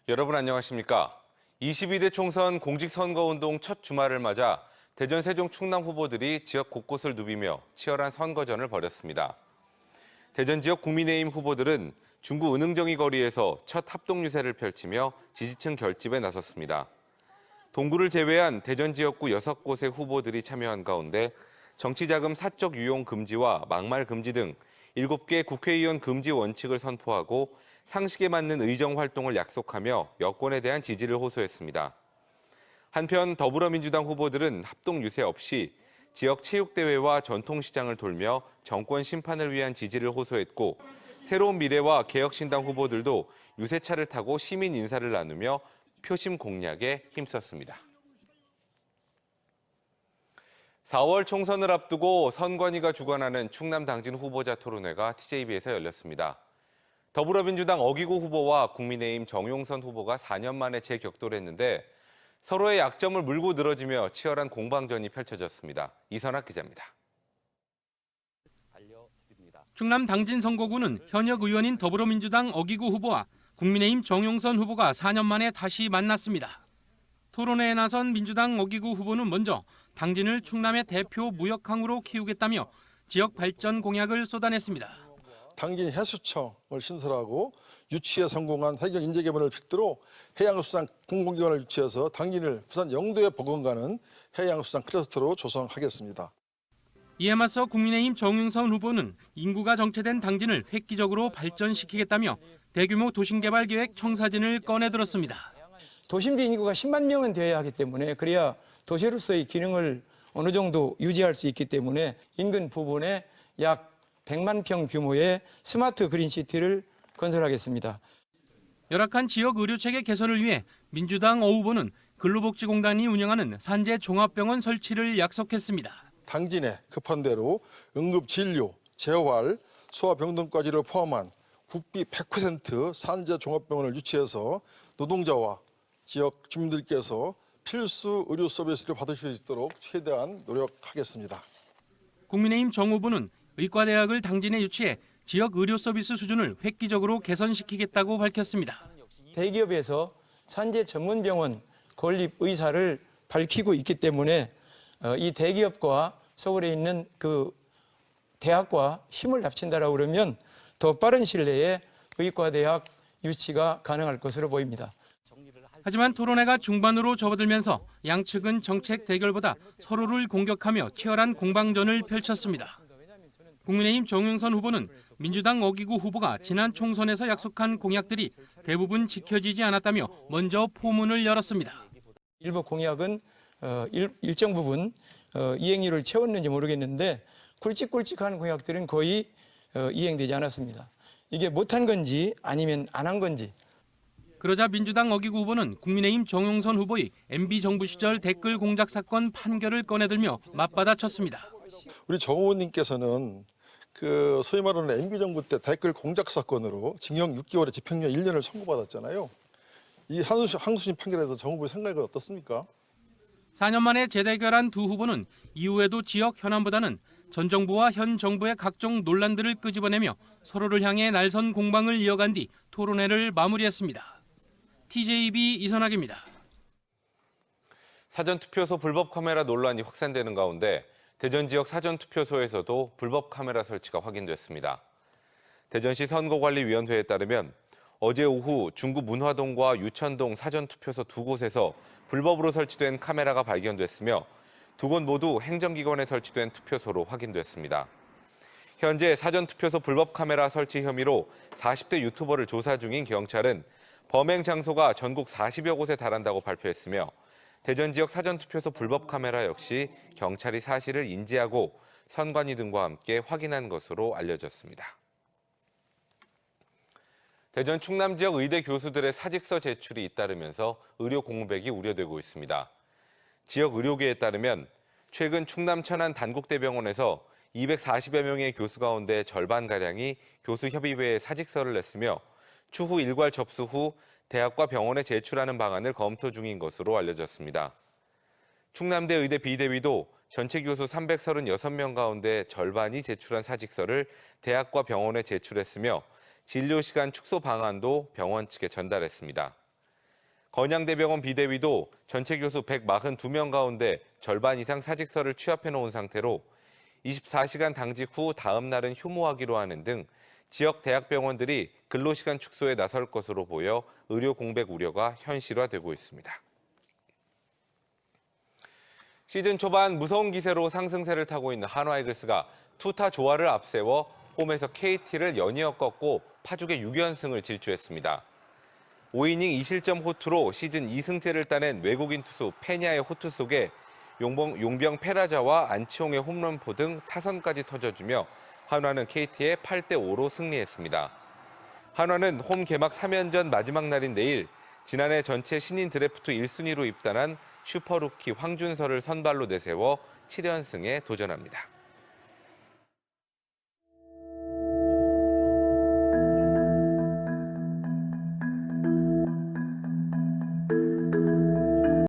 여러분 안녕하십니까? 22대 총선 공직선거운동 첫 주말을 맞아 대전, 세종, 충남 후보들이 지역 곳곳을 누비며 치열한 선거전을 벌였습니다. 대전 지역 국민의힘 후보들은 중구 은흥정이 거리에서 첫 합동 유세를 펼치며 지지층 결집에 나섰습니다. 동구를 제외한 대전 지역구 6곳의 후보들이 참여한 가운데 정치자금 사적 유용 금지와 막말 금지 등 7개 국회의원 금지 원칙을 선포하고 상식에 맞는 의정 활동을 약속하며 여권에 대한 지지를 호소했습니다. 한편 더불어민주당 후보들은 합동 유세 없이 지역 체육대회와 전통시장을 돌며 정권 심판을 위한 지지를 호소했고, 새로운 미래와 개혁신당 후보들도 유세차를 타고 시민 인사를 나누며 표심 공략에 힘썼습니다. 4월 총선을 앞두고 선관위가 주관하는 충남 당진 후보자 토론회가 TJB에서 열렸습니다. 더불어민주당 어기구 후보와 국민의힘 정용선 후보가 4년 만에 재격돌했는데 서로의 약점을 물고 늘어지며 치열한 공방전이 펼쳐졌습니다. 이선학 기자입니다. 충남 당진 선거구는 현역 의원인 더불어민주당 어기구 후보와 국민의힘 정용선 후보가 4년 만에 다시 만났습니다. 토론회에 나선 민주당 어기구 후보는 먼저 당진을 충남의 대표 무역항으로 키우겠다며 지역 발전 공약을 쏟아냈습니다. 당진 해수청을 신설하고 유치에 성공한 해경 인재개발을 필두로 해양수산 공공기관을 유치해서 당진을 부산 영도에 버금가는 해양수산 클러스터로 조성하겠습니다. 이에 맞서 국민의힘 정용선 후보는 인구가 정체된 당진을 획기적으로 발전시키겠다며 대규모 도심개발계획 청사진을 꺼내들었습니다. 도심지 인구가 10만 명은 되어야 하기 때문에 그래야 도시로서의 기능을 어느 정도 유지할 수 있기 때문에 인근 부분에 약 100만 평 규모의 스마트 그린시티를 건설하겠습니다. 열악한 지역 의료체계 개선을 위해 민주당 어 후보는 근로복지공단이 운영하는 산재 종합병원 설치를 약속했습니다. 당진에 급한 대로 응급진료, 재활, 소아병동까지를 포함한 국비 100% 산재 종합병원을 유치해서 노동자와 지역 주민들께서 필수 의료 서비스를 받으실 수 있도록 최대한 노력하겠습니다. 국민의힘 정 후보는 의과대학을 당진에 유치해 지역 의료 서비스 수준을 획기적으로 개선시키겠다고 밝혔습니다. 대기업에서 산재 전문병원 건립 의사를 밝히고 있기 때문에 이 대기업과 서울에 있는 그 대학과 힘을 합친다라고 그러면 더 빠른 시일 내에 의과대학 유치가 가능할 것으로 보입니다. 하지만 토론회가 중반으로 접어들면서 양측은 정책 대결보다 서로를 공격하며 치열한 공방전을 펼쳤습니다. 국민의힘 정용선 후보는 민주당 어기구 후보가 지난 총선에서 약속한 공약들이 대부분 지켜지지 않았다며 먼저 포문을 열었습니다. 일부 공약은 일정 부분 이행률을 채웠는지 모르겠는데 굵직굵직한 공약들은 거의 이행되지 않았습니다. 이게 못한 건지 아니면 안 한 건지. 그러자 민주당 어기구 후보는 국민의힘 정용선 후보의 MB 정부 시절 댓글 공작 사건 판결을 꺼내들며 맞받아쳤습니다. 우리 정 의원님께서는 그 소위 말하는 MB 정부 때 댓글 공작 사건으로 징역 6개월에 집행유예 1년을 선고받았잖아요. 이 항소심 판결에서 정 후보의 생각이 어떻습니까? 4년 만에 재대결한 두 후보는 이후에도 지역 현안보다는 전 정부와 현 정부의 각종 논란들을 끄집어내며 서로를 향해 날선 공방을 이어간 뒤 토론회를 마무리했습니다. TJB 이선학입니다. 사전투표소 불법 카메라 논란이 확산되는 가운데 대전 지역 사전투표소에서도 불법 카메라 설치가 확인됐습니다. 대전시 선거관리위원회에 따르면 어제 오후 중구 문화동과 유천동 사전투표소 두 곳에서 불법으로 설치된 카메라가 발견됐으며 두 곳 모두 행정기관에 설치된 투표소로 확인됐습니다. 현재 사전투표소 불법 카메라 설치 혐의로 40대 유튜버를 조사 중인 경찰은 범행 장소가 전국 40여 곳에 달한다고 발표했으며 대전 지역 사전투표소 불법 카메라 역시 경찰이 사실을 인지하고 선관위 등과 함께 확인한 것으로 알려졌습니다. 대전 충남 지역 의대 교수들의 사직서 제출이 잇따르면서 의료 공백이 우려되고 있습니다. 지역 의료계에 따르면 최근 충남 천안 단국대병원에서 240여 명의 교수 가운데 절반가량이 교수협의회에 사직서를 냈으며 추후 일괄 접수 후 대학과 병원에 제출하는 방안을 검토 중인 것으로 알려졌습니다. 충남대 의대 비대위도 전체 교수 336명 가운데 절반이 제출한 사직서를 대학과 병원에 제출했으며 진료시간 축소 방안도 병원 측에 전달했습니다. 건양대병원 비대위도 전체 교수 142명 가운데 절반 이상 사직서를 취합해놓은 상태로 24시간 당직 후 다음 날은 휴무하기로 하는 등 지역 대학병원들이 근로시간 축소에 나설 것으로 보여 의료 공백 우려가 현실화되고 있습니다. 시즌 초반 무서운 기세로 상승세를 타고 있는 한화이글스가 투타 조화를 앞세워 홈에서 KT를 연이어 꺾고 파죽의 6연승을 질주했습니다. 5이닝 2실점 호투로 시즌 2승째를 따낸 외국인 투수 페냐의 호투 속에 용병 페라자와 안치홍의 홈런포 등 타선까지 터져주며 한화는 KT에 8대5로 승리했습니다. 한화는 홈 개막 3연전 마지막 날인 내일 지난해 전체 신인 드래프트 1순위로 입단한 슈퍼루키 황준서를 선발로 내세워 7연승에 도전합니다.